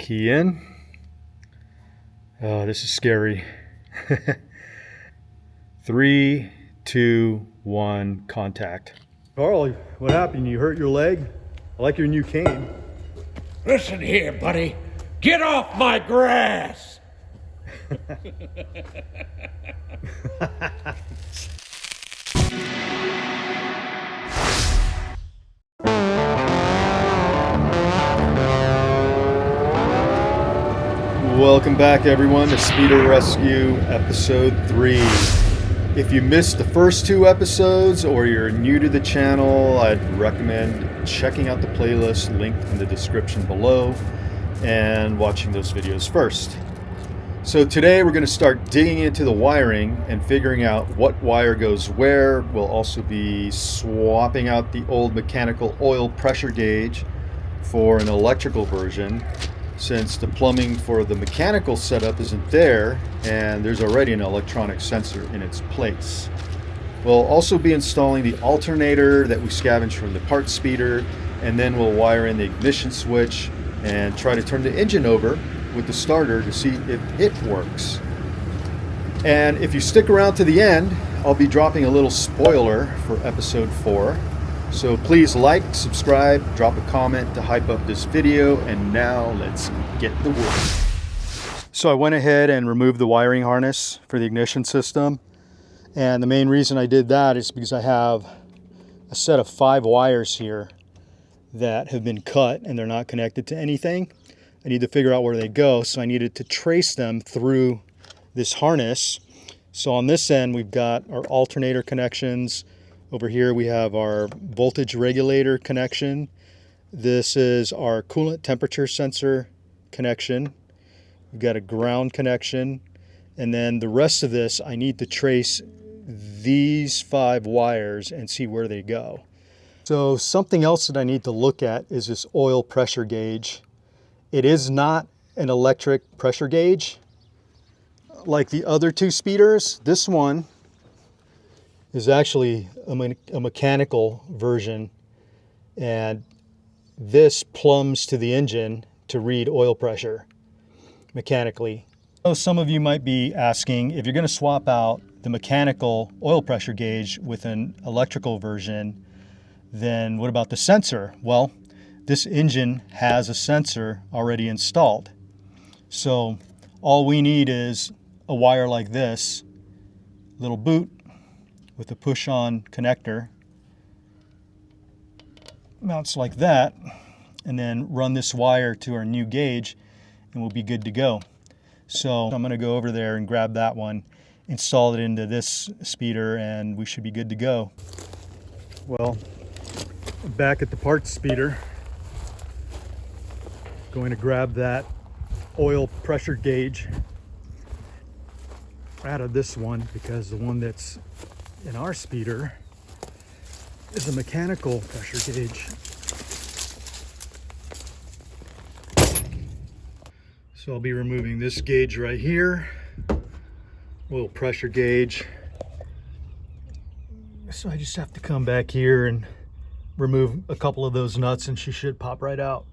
Key in. Oh, this is scary. 3, 2, 1, contact. Carl, what happened? You hurt your leg? I like your new cane. Listen here, buddy. Get off my grass! Welcome back, everyone, to Speeder Rescue Episode 3. If you missed the first 2 episodes or you're new to the channel, I'd recommend checking out the playlist linked in the description below and watching those videos first. So today we're going to start digging into the wiring and figuring out what wire goes where. We'll also be swapping out the old mechanical oil pressure gauge for an electrical version, since the plumbing for the mechanical setup isn't there and there's already an electronic sensor in its place. We'll also be installing the alternator that we scavenged from the parts speeder, and then we'll wire in the ignition switch and try to turn the engine over with the starter to see if it works. And if you stick around to the end, I'll be dropping a little spoiler for episode 4. So please like, subscribe, drop a comment to hype up this video, and now let's get the work. So I went ahead and removed the wiring harness for the ignition system, and the main reason I did that is because I have a set of 5 wires here that have been cut and they're not connected to anything. I need to figure out where they go, so I needed to trace them through this harness. So on this end we've got our alternator connections. Over here we have our voltage regulator connection. This is our coolant temperature sensor connection. We've got a ground connection. And then the rest of this, I need to trace these 5 wires and see where they go. So something else that I need to look at is this oil pressure gauge. It is not an electric pressure gauge like the other 2 speeders. This one is actually a mechanical version, and this plumbs to the engine to read oil pressure mechanically. So some of you might be asking, if you're going to swap out the mechanical oil pressure gauge with an electrical version, then what about the sensor? Well, this engine has a sensor already installed. So all we need is a wire like this, little boot with a push-on connector, mounts like that, and then run this wire to our new gauge and we'll be good to go. So I'm going to go over there and grab that one, install it into this speeder, and we should be good to go. Well, back at the parts speeder, going to grab that oil pressure gauge out of this one, because the one that's in our speeder is a mechanical pressure gauge. So I'll be removing this gauge right here, oil pressure gauge. So I just have to come back here and remove a couple of those nuts and she should pop right out.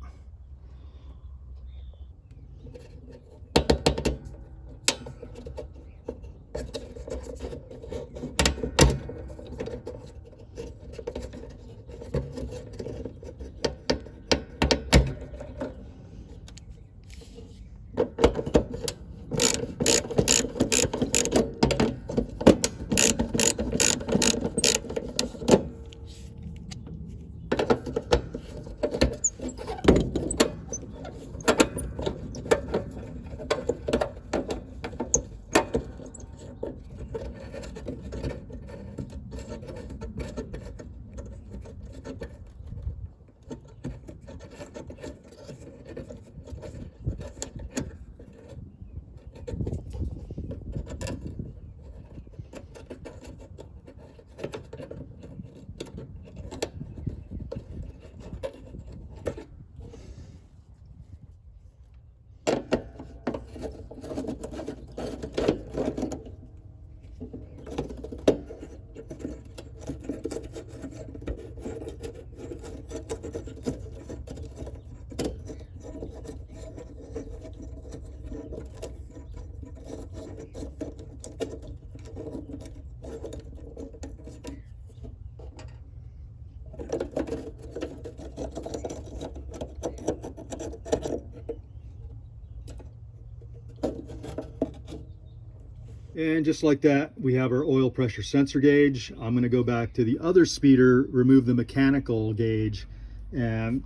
And just like that, we have our oil pressure sensor gauge. I'm going to go back to the other speeder, remove the mechanical gauge, and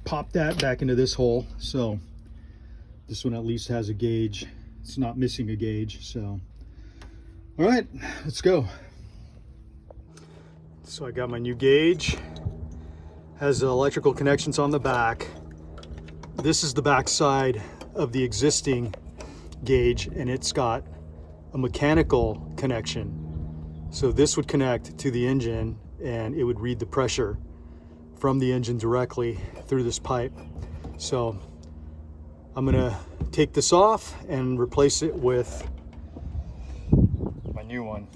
pop that back into this hole. So this one at least has a gauge. It's not missing a gauge. So, all right, let's go. So I got my new gauge. Has electrical connections on the back. This is the back side of the existing gauge, and it's got a mechanical connection. So this would connect to the engine and it would read the pressure from the engine directly through this pipe. So I'm gonna take this off and replace it with my new one.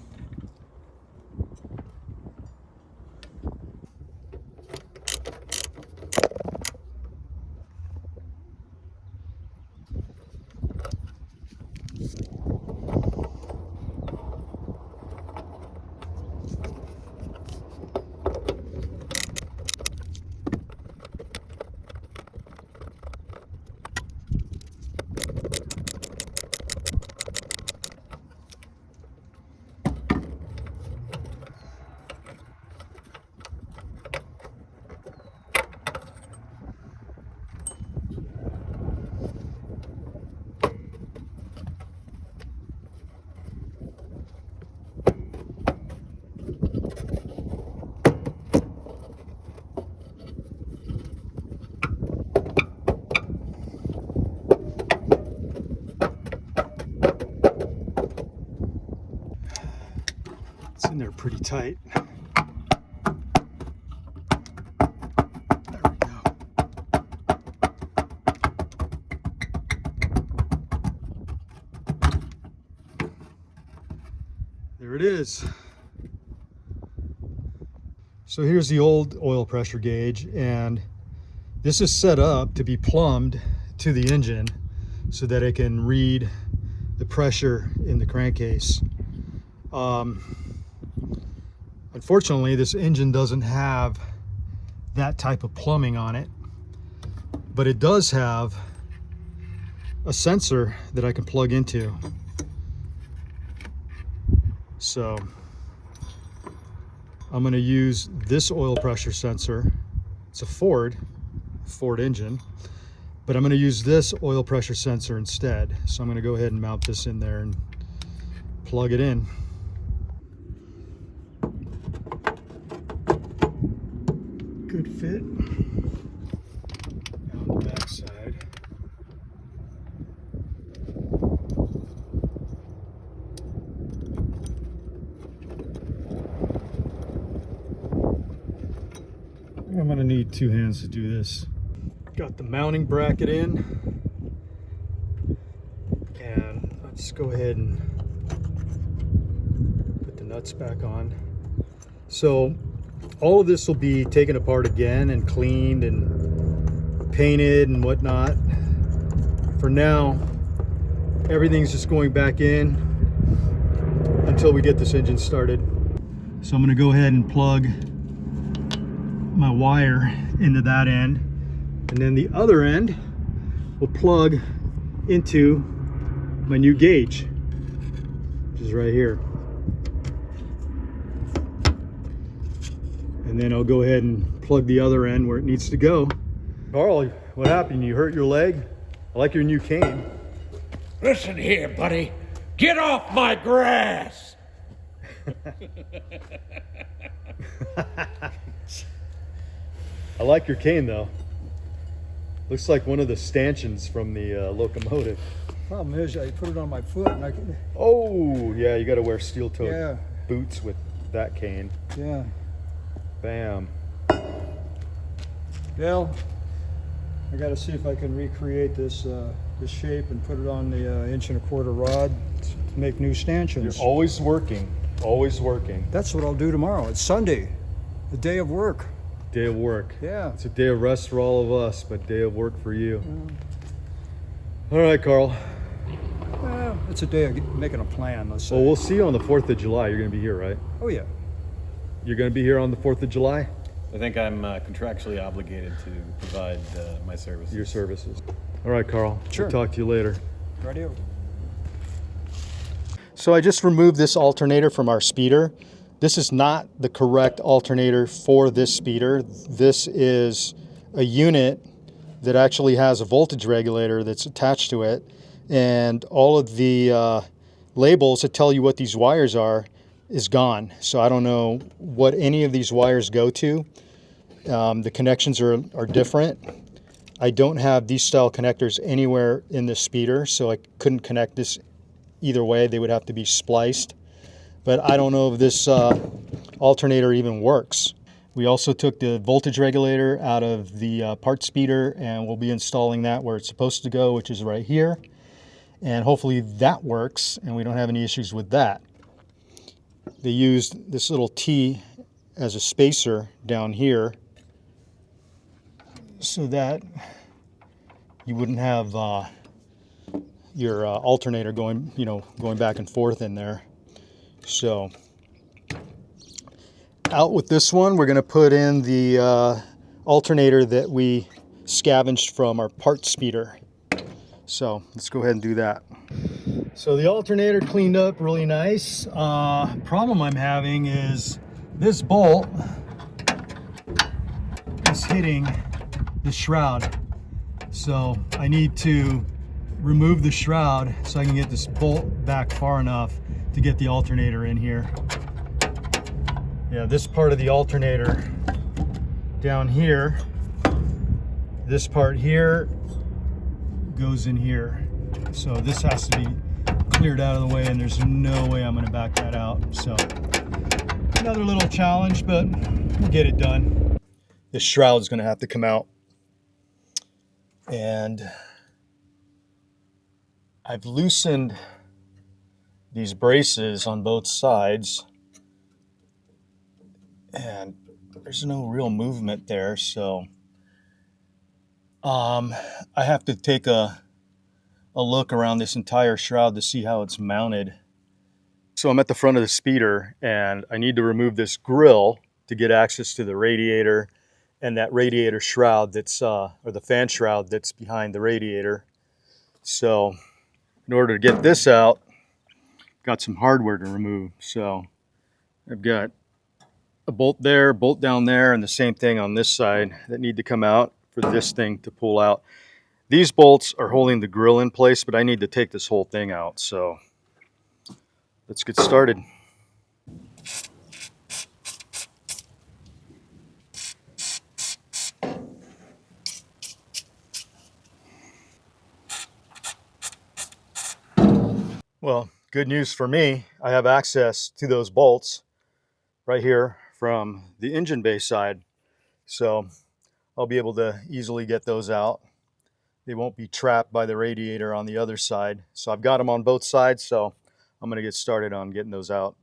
It's in there pretty tight. There we go. There it is. So here's the old oil pressure gauge, and this is set up to be plumbed to the engine so that it can read the pressure in the crankcase. Unfortunately, this engine doesn't have that type of plumbing on it, but it does have a sensor that I can plug into. So I'm going to use this oil pressure sensor. It's a Ford engine, but I'm going to use this oil pressure sensor instead. So I'm going to go ahead and mount this in there and plug it in. Good fit. On the back side. I'm going to need two hands to do this. Got the mounting bracket in, and let's go ahead and put the nuts back on. So all of this will be taken apart again and cleaned and painted and whatnot. For now, everything's just going back in until we get this engine started. So I'm going to go ahead and plug my wire into that end, and then the other end will plug into my new gauge, which is right here. And then I'll go ahead and plug the other end where it needs to go. Carl, what happened? You hurt your leg? I like your new cane. Listen here, buddy. Get off my grass! I like your cane though. Looks like one of the stanchions from the locomotive. Problem is, I put it on my foot and I can... Oh, yeah, you got to wear steel-toed Yeah. boots with that cane. Yeah. Bam. Well, I got to see if I can recreate this this shape and put it on the 1.25" rod to make new stanchions. You're always working, always working. That's what I'll do tomorrow. It's Sunday, the day of work. Day of work. Yeah. It's a day of rest for all of us, but day of work for you. All right, Carl. Well, it's a day of making a plan, let's say. Well, we'll see you on the 4th of July. You're going to be here, right? Oh, yeah. You're going to be here on the 4th of July? I think I'm contractually obligated to provide my services. Your services. All right, Carl. Sure. We'll talk to you later. Radio. So I just removed this alternator from our speeder. This is not the correct alternator for this speeder. This is a unit that actually has a voltage regulator that's attached to it, and all of the labels that tell you what these wires are is gone. So I don't know what any of these wires go to. The connections are different. I don't have these style connectors anywhere in this speeder, so I couldn't connect this either way. They would have to be spliced. But I don't know if this alternator even works. We also took the voltage regulator out of the part speeder, and we'll be installing that where it's supposed to go, which is right here. And hopefully that works and we don't have any issues with that. They used this little T as a spacer down here so that you wouldn't have your alternator going back and forth in there. So out with this one, we're going to put in the alternator that we scavenged from our part speeder. So let's go ahead and do that. So the alternator cleaned up really nice. Problem I'm having is this bolt is hitting the shroud. So I need to remove the shroud so I can get this bolt back far enough to get the alternator in here. Yeah, this part of the alternator down here, this part here goes in here. So this has to be cleared out of the way, and there's no way I'm going to back that out. So another little challenge, but we'll get it done. This shroud is going to have to come out. And I've loosened these braces on both sides, and there's no real movement there, so I have to take a look around this entire shroud to see how it's mounted. So I'm at the front of the speeder, and I need to remove this grill to get access to the radiator and that radiator shroud that's, or the fan shroud that's behind the radiator. So in order to get this out, got some hardware to remove. So I've got a bolt there, bolt down there, and the same thing on this side that need to come out for this thing to pull out. These bolts are holding the grill in place, but I need to take this whole thing out. So let's get started. Well, good news for me, I have access to those bolts right here from the engine bay side. So I'll be able to easily get those out. They won't be trapped by the radiator on the other side. So I've got them on both sides, so I'm going to get started on getting those out.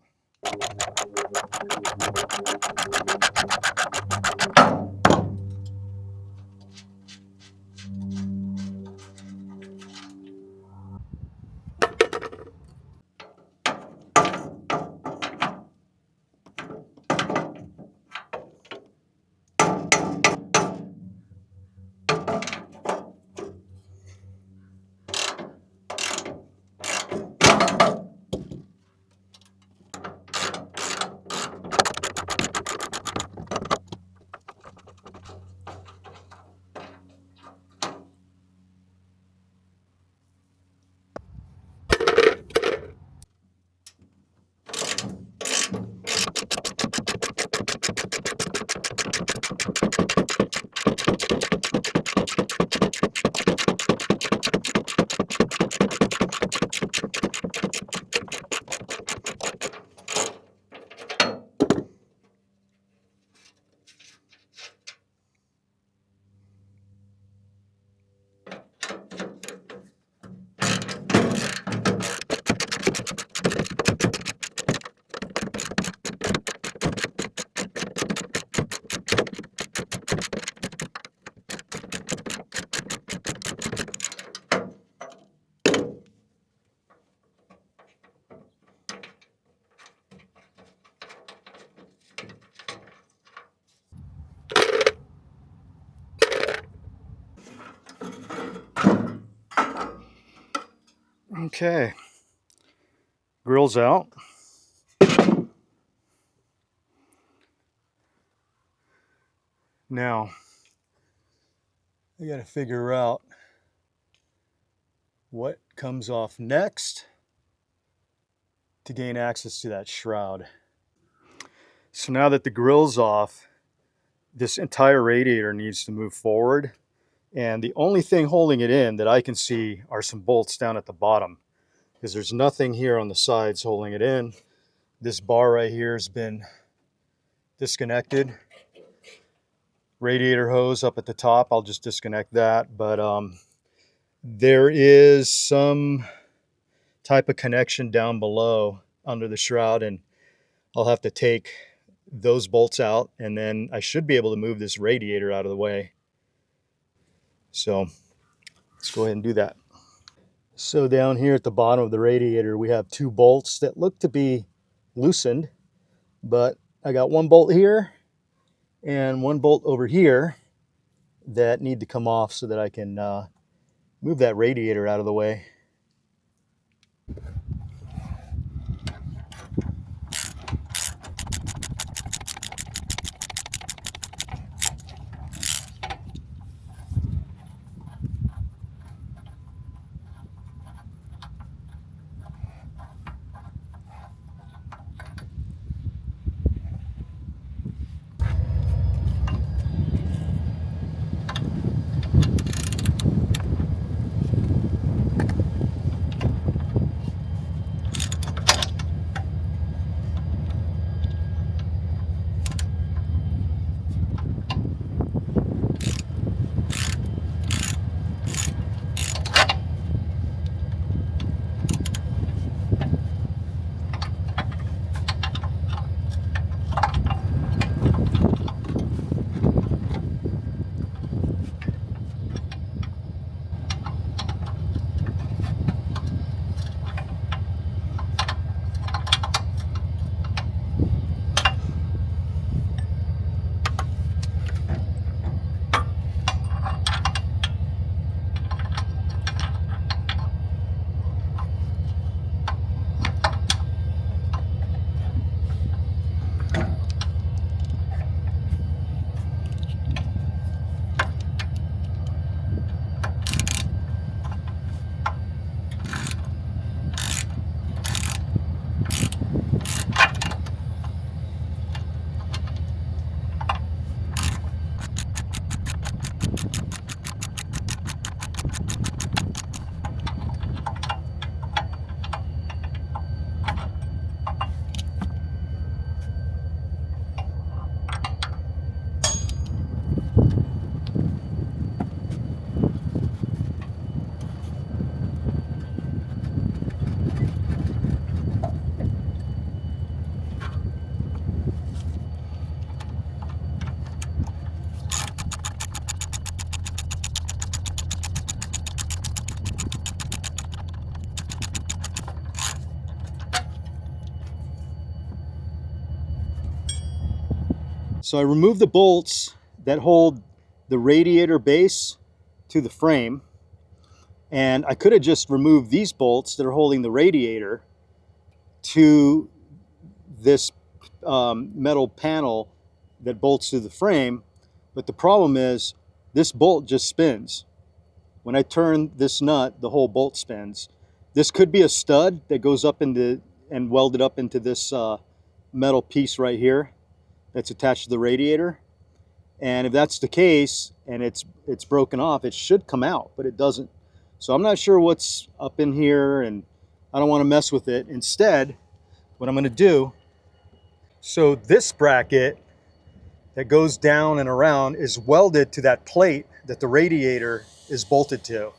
Okay, Grill's out. Now, I gotta figure out what comes off next to gain access to that shroud. So now that the grill's off, this entire radiator needs to move forward. And the only thing holding it in that I can see are some bolts down at the bottom, because there's nothing here on the sides holding it in. This bar right here has been disconnected. Radiator hose up at the top, I'll just disconnect that. But there is some type of connection down below under the shroud, and I'll have to take those bolts out, and then I should be able to move this radiator out of the way. So let's go ahead and do that. So down here at the bottom of the radiator, we have two bolts that look to be loosened, but I got one bolt here and one bolt over here that need to come off so that I can move that radiator out of the way. So I removed the bolts that hold the radiator base to the frame, and I could have just removed these bolts that are holding the radiator to this metal panel that bolts to the frame, but the problem is this bolt just spins. When I turn this nut, the whole bolt spins. This could be a stud that goes up into and welded up into this metal piece right here that's attached to the radiator. And if that's the case and it's broken off, it should come out, but it doesn't. So I'm not sure what's up in here, and I don't want to mess with it. Instead, what I'm going to do, so this bracket that goes down and around is welded to that plate that the radiator is bolted to.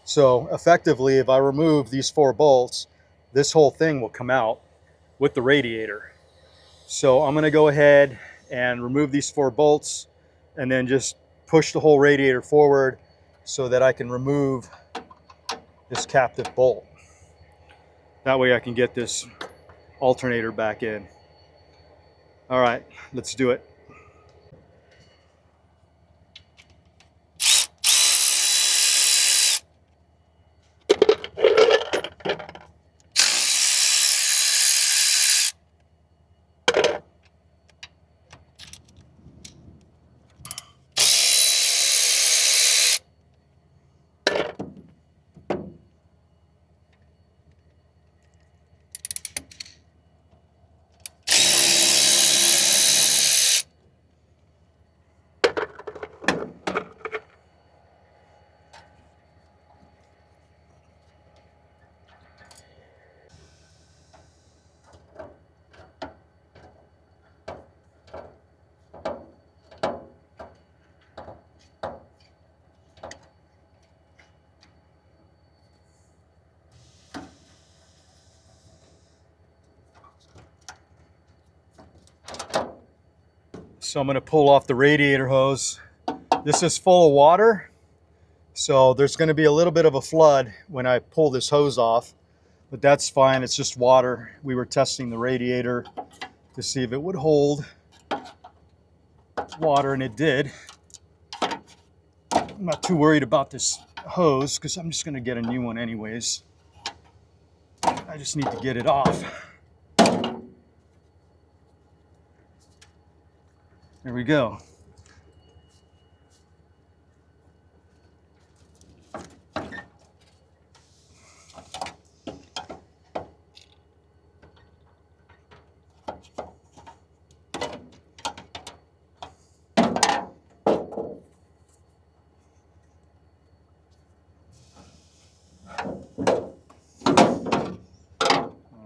So effectively, if I remove these 4 bolts, this whole thing will come out with the radiator. So I'm going to go ahead and remove these 4 bolts and then just push the whole radiator forward so that I can remove this captive bolt. That way I can get this alternator back in. All right, let's do it. So I'm going to pull off the radiator hose. This is full of water, so there's going to be a little bit of a flood when I pull this hose off, but that's fine. It's just water. We were testing the radiator to see if it would hold water, and it did. I'm not too worried about this hose because I'm just going to get a new one anyways. I just need to get it off. There we go.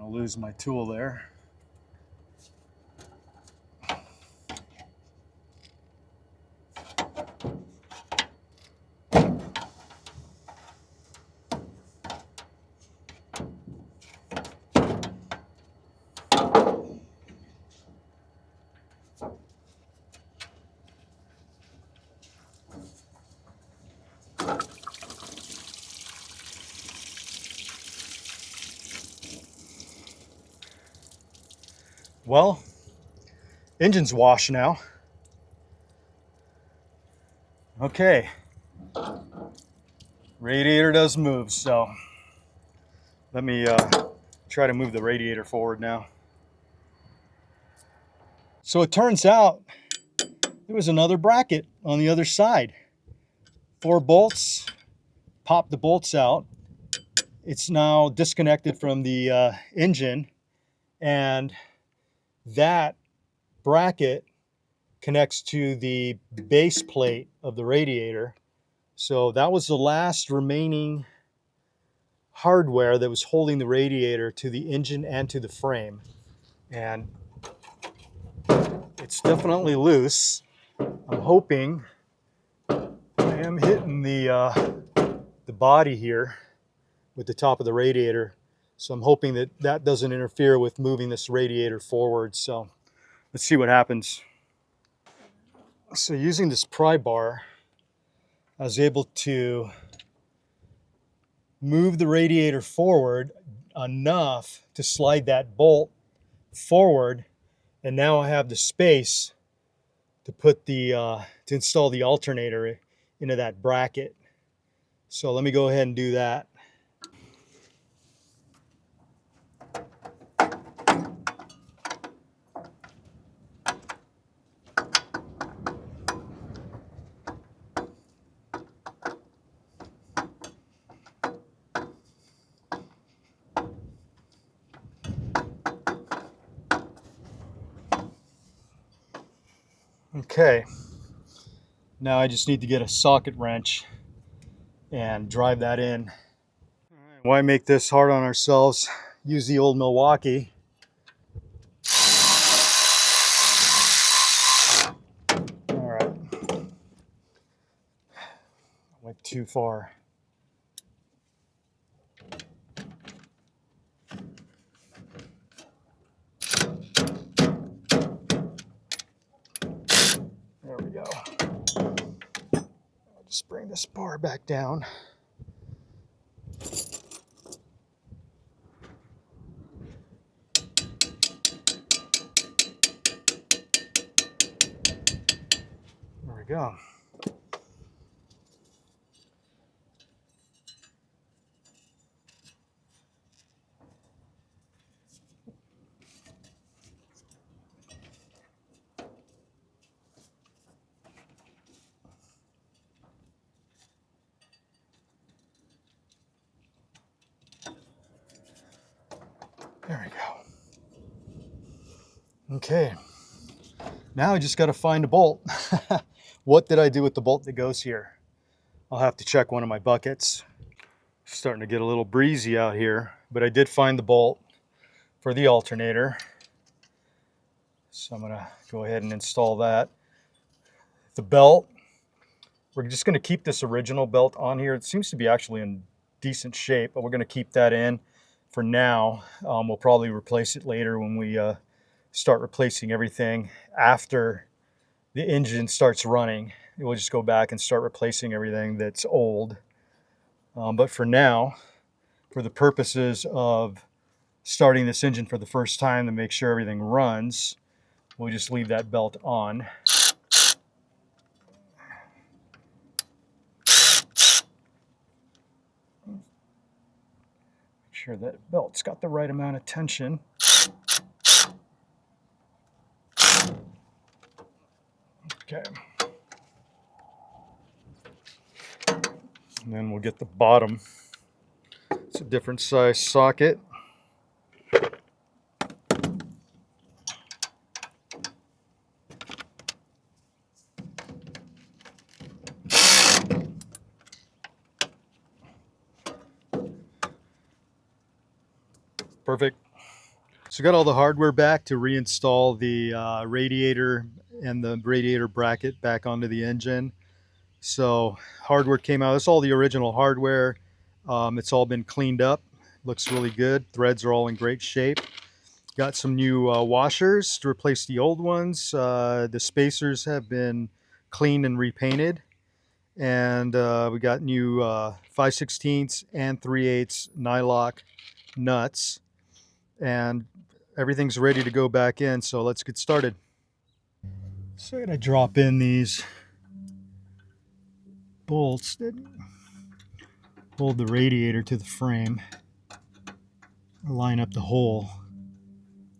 I'll lose my tool there. Well, engine's washed now. Okay. Radiator does move, so let me try to move the radiator forward now. So it turns out there was another bracket on the other side. 4 bolts, pop the bolts out. It's now disconnected from the engine, and that bracket connects to the base plate of the radiator. So that was the last remaining hardware that was holding the radiator to the engine and to the frame. And it's definitely loose. I'm hoping I am hitting the body here with the top of the radiator. So I'm hoping that that doesn't interfere with moving this radiator forward. So let's see what happens. So using this pry bar, I was able to move the radiator forward enough to slide that bolt forward, and now I have the space to put the to install the alternator into that bracket. So let me go ahead and do that. Okay, now I just need to get a socket wrench and drive that in. All right, why make this hard on ourselves? Use the old Milwaukee. All right, went too far. There we go. I'll just bring this bar back down. There we go. There we go. Okay, now I just got to find a bolt. What did I do with the bolt that goes here? I'll have to check one of my buckets. Starting to get a little breezy out here, but I did find the bolt for the alternator. So I'm gonna go ahead and install that. The belt, we're just gonna keep this original belt on here. It seems to be actually in decent shape, but we're gonna keep that in for now. We'll probably replace it later when we start replacing everything after the engine starts running, we'll just go back and start replacing everything that's old. But for now, for the purposes of starting this engine for the first time to make sure everything runs, we'll just leave that belt on. Make sure that belt's got the right amount of tension. Okay. And then we'll get the bottom. It's a different size socket. Perfect. So got all the hardware back to reinstall the radiator and the radiator bracket back onto the engine. So hardware came out. It's all the original hardware. It's all been cleaned up. Looks really good. Threads are all in great shape. Got some new washers to replace the old ones. The spacers have been cleaned and repainted. And we got new 5/16 and 3/8 nylock nuts. And everything's ready to go back in, so let's get started. So I'm going to drop in these bolts that hold the radiator to the frame. Line up the hole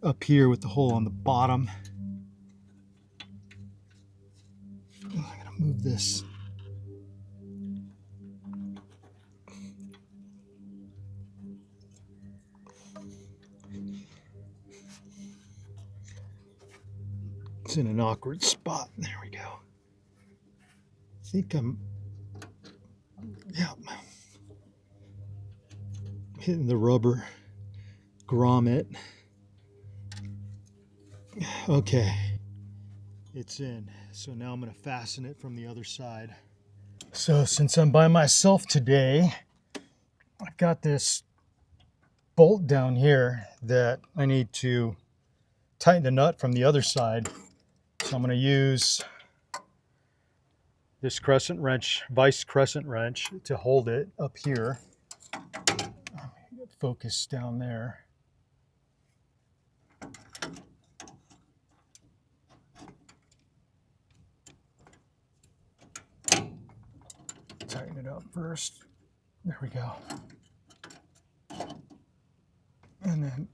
up here with the hole on the bottom. I'm going to move this. It's in an awkward spot. There we go. I think I'm, yeah, hitting the rubber grommet. Okay, it's in. So now I'm going to fasten it from the other side. So since I'm by myself today, I've got this bolt down here that I need to tighten the nut from the other side. So I'm going to use this crescent wrench, vice crescent wrench, to hold it up here. Focus down there. Tighten it up first. There we go. And then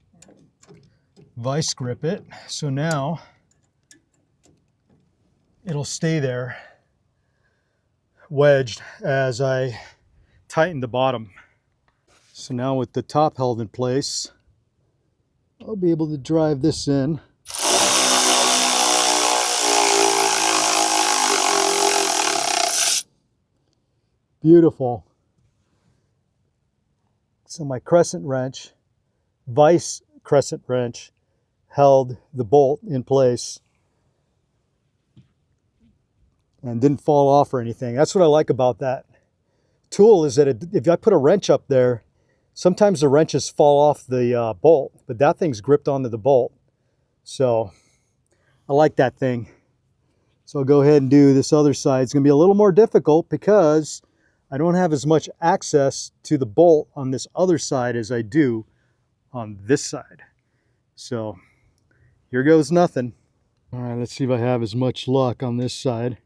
vice grip it. So now it'll stay there wedged as I tighten the bottom. So now with the top held in place, I'll be able to drive this in. Beautiful. So my crescent wrench, vice crescent wrench, held the bolt in place and didn't fall off or anything. That's what I like about that tool, is that if I put a wrench up there, sometimes the wrenches fall off the bolt, but that thing's gripped onto the bolt. So I like that thing. So I'll go ahead and do this other side. It's going to be a little more difficult because I don't have as much access to the bolt on this other side as I do on this side. So here goes nothing. All right, let's see if I have as much luck on this side.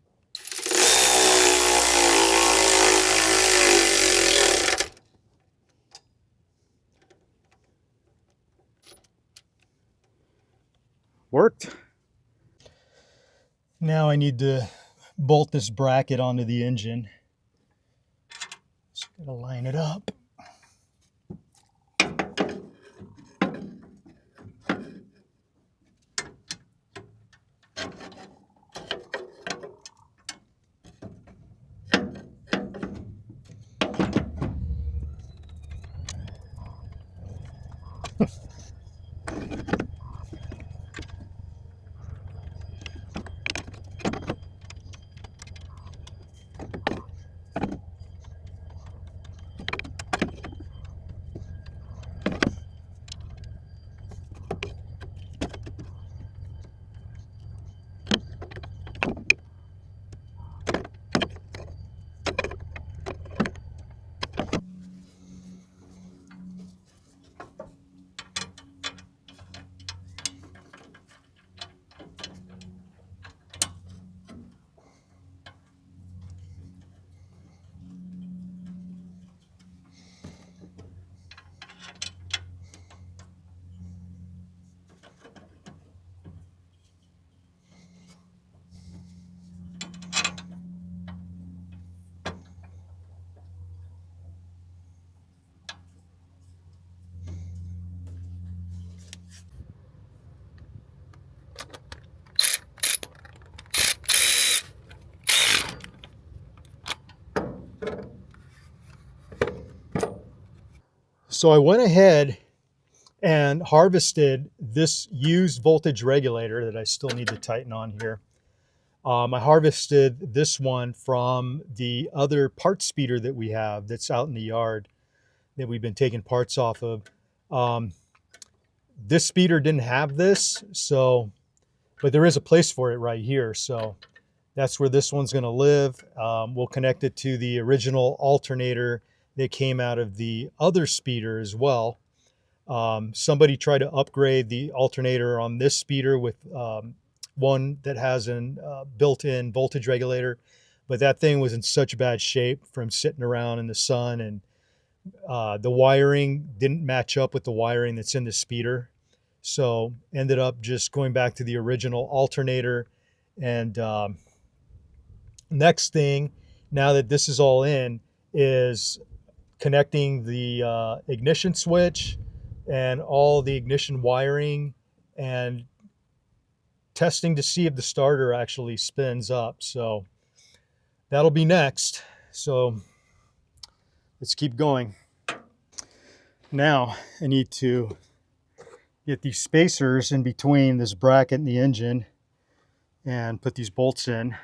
Worked. Now I need to bolt this bracket onto the engine. Just gotta line it up. So I went ahead and harvested this used voltage regulator that I still need to tighten on here. I harvested this one from the other part speeder that we have that's out in the yard that we've been taking parts off of. This speeder didn't have this, but there is a place for it right here. So that's where this one's going to live. We'll connect it to the original alternator that came out of the other speeder as well. Somebody tried to upgrade the alternator on this speeder with one that has an built-in voltage regulator, but that thing was in such bad shape from sitting around in the sun, and the wiring didn't match up with the wiring that's in the speeder. So ended up just going back to the original alternator. And next thing, now that this is all in, is connecting the ignition switch and all the ignition wiring and testing to see if the starter actually spins up. So that'll be next. So let's keep going. Now I need to get these spacers in between this bracket and the engine and put these bolts in.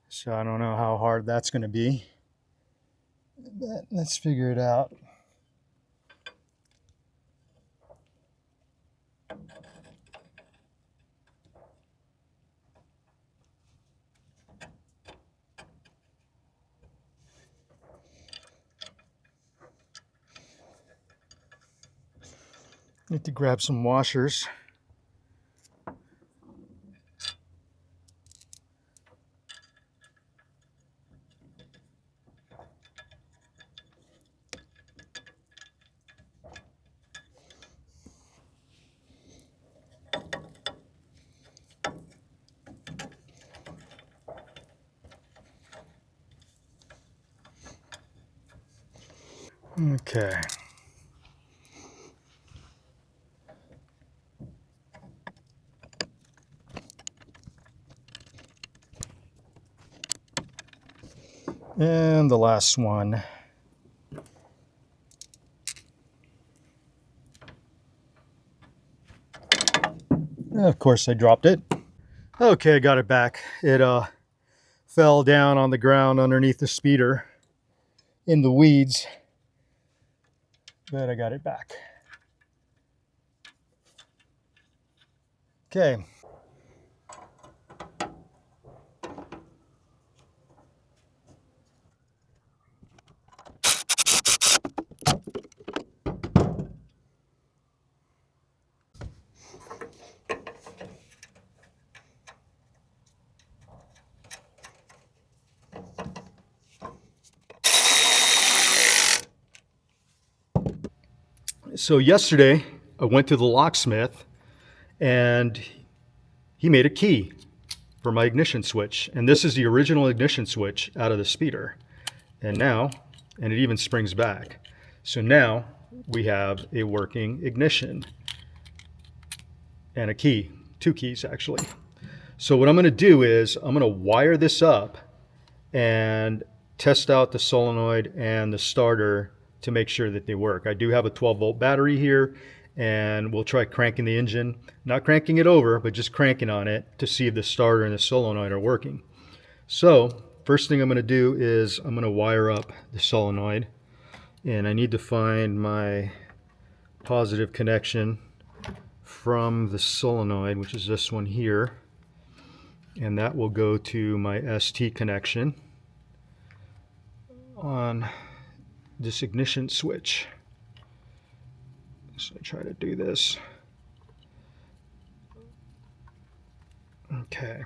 So I don't know how hard that's going to be, but let's figure it out. Need to grab some washers. Okay. And the last one. Of course, I dropped it. Okay, I got it back. It fell down on the ground underneath the speeder in the weeds, but I got it back. Okay. So yesterday I went to the locksmith and he made a key for my ignition switch. And this is the original ignition switch out of the speeder. And it even springs back. So now we have a working ignition and a key, 2 keys actually. So what I'm going to do is I'm going to wire this up and test out the solenoid and the starter to make sure that they work. I do have a 12-volt battery here, and we'll try cranking the engine, not cranking it over, but just cranking on it to see if the starter and the solenoid are working. So first thing I'm going to do is I'm going to wire up the solenoid, and I need to find my positive connection from the solenoid, which is this one here, and that will go to my ST connection on this ignition switch. So I try to do this. Okay.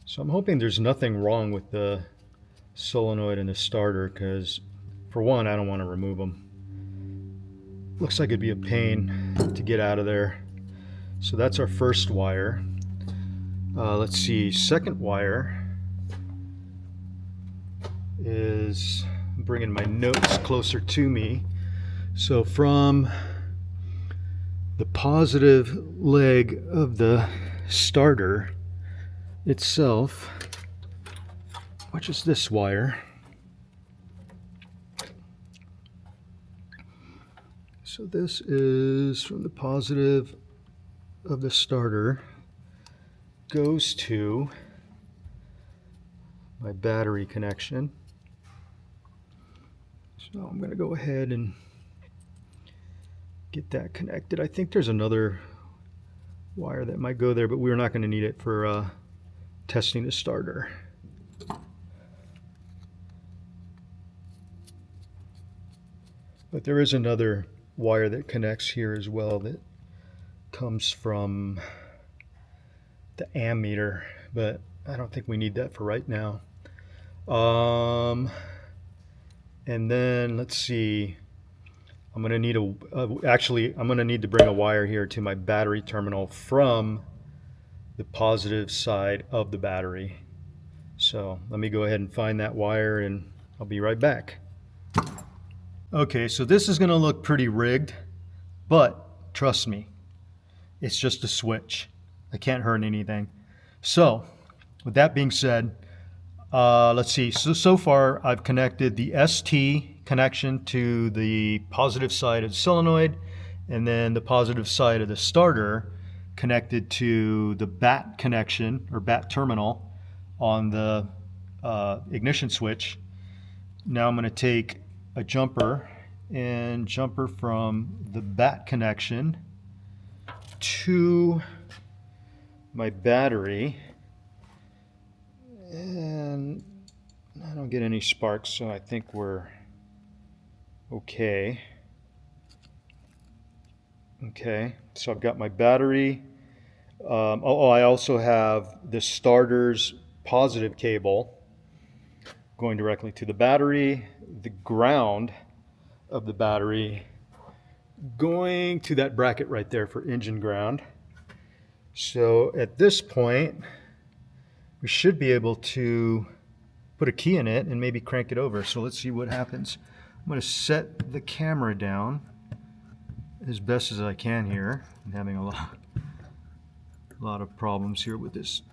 So I'm hoping there's nothing wrong with the solenoid and the starter, because for one, I don't want to remove them. Looks like it'd be a pain to get out of there. So that's our first wire. Let's see, second wire is bringing my notes closer to me. So from the positive leg of the starter itself, which is this wire, So this is from the positive of the starter, goes to my battery connection. So I'm going to go ahead and get that connected. I think there's another wire that might go there, but we're not going to need it for testing the starter. But there is another wire that connects here as well that comes from the ammeter, but I don't think we need that for right now. And then let's see, I'm going to need actually I'm going to need to bring a wire here to my battery terminal from the positive side of the battery. So let me go ahead and find that wire and I'll be right back. Okay, so this is going to look pretty rigged, but trust me, it's just a switch. I can't hurt anything. So with that being said, let's see. So far I've connected the ST connection to the positive side of the solenoid, and then the positive side of the starter connected to the bat connection or bat terminal on the ignition switch. Now I'm going to take a jumper from the bat connection to my battery, and I don't get any sparks, so I think we're okay. Okay, so I've got my battery. I also have the starter's positive cable going directly to the battery, the ground of the battery going to that bracket right there for engine ground. So at this point, we should be able to put a key in it and maybe crank it over. So let's see what happens. I'm going to set the camera down as best as I can here. I'm having a lot of problems here with this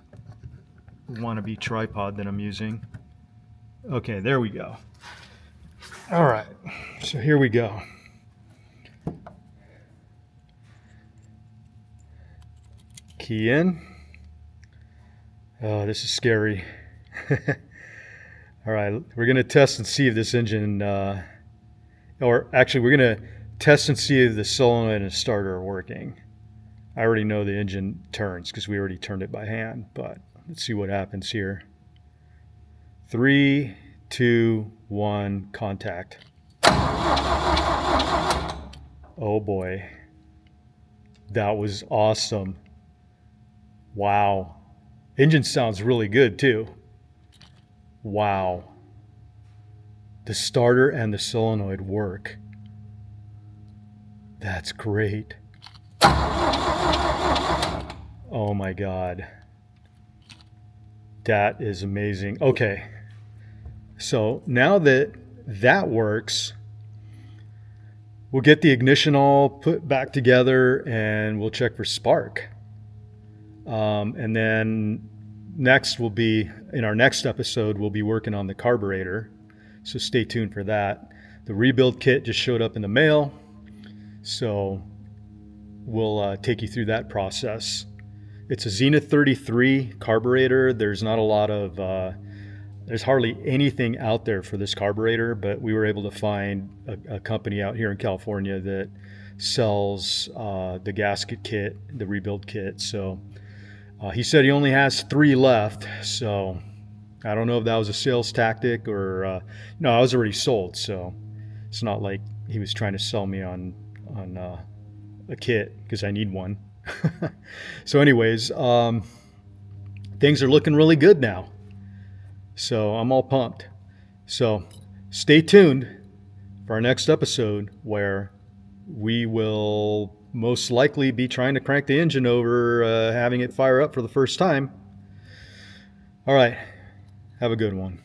wannabe tripod that I'm using. Okay, there we go. All right, so here we go. Key in. Oh, this is scary. All right, we're going to test and see if this engine, or actually we're going to test and see if the solenoid and starter are working. I already know the engine turns because we already turned it by hand, but let's see what happens here. 3, 2, 1, contact. Oh boy, that was awesome. Wow. Engine sounds really good too. Wow. The starter and the solenoid work. That's great. Oh my God. That is amazing. Okay. So now that that works, we'll get the ignition all put back together and we'll check for spark. And then next will be, in our next episode, we'll be working on the carburetor. So stay tuned for that. The rebuild kit just showed up in the mail. So we'll take you through that process. It's a Zenith 33 carburetor. There's not a lot of, there's hardly anything out there for this carburetor, but we were able to find a company out here in California that sells the gasket kit, the rebuild kit. So he said he only has 3 left, so I don't know if that was a sales tactic or no, I was already sold, so it's not like he was trying to sell me on a kit because I need one. So anyways, things are looking really good now, so I'm all pumped. So stay tuned for our next episode where we will most likely be trying to crank the engine over, having it fire up for the first time. All right, have a good one.